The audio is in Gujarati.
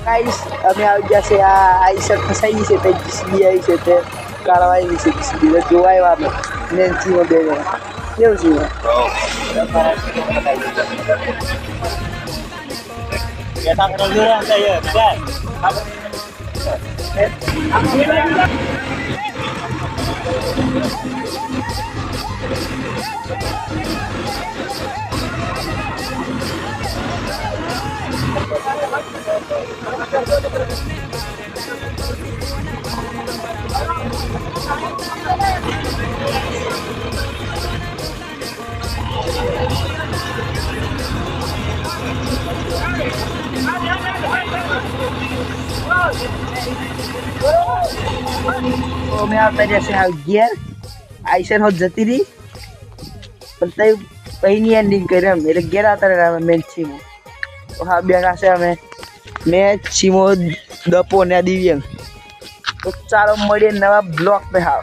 ગાઈસ અમે આવી ગયા છે આ આઈસર ફસાઈ છે તે જીસીબી આવી છે તે કાઢવાઈ છે જીસીબી જોવા આવ્યા અમે નેન્સીમાં બે જણા કેવું તો મેં આવતા જશે ગિયર આઈસર હોત જતી રહી પણ તઈ પહેની એન્ડિંગ કરી એમ એટલે ગેર આવતા રહ્યા મેં છીમો તો હા બેઠા છે અમે મેં છીમો દપો ને દિવ્યંગ તો ચાલો મળીએ નવા બ્લોક પે હા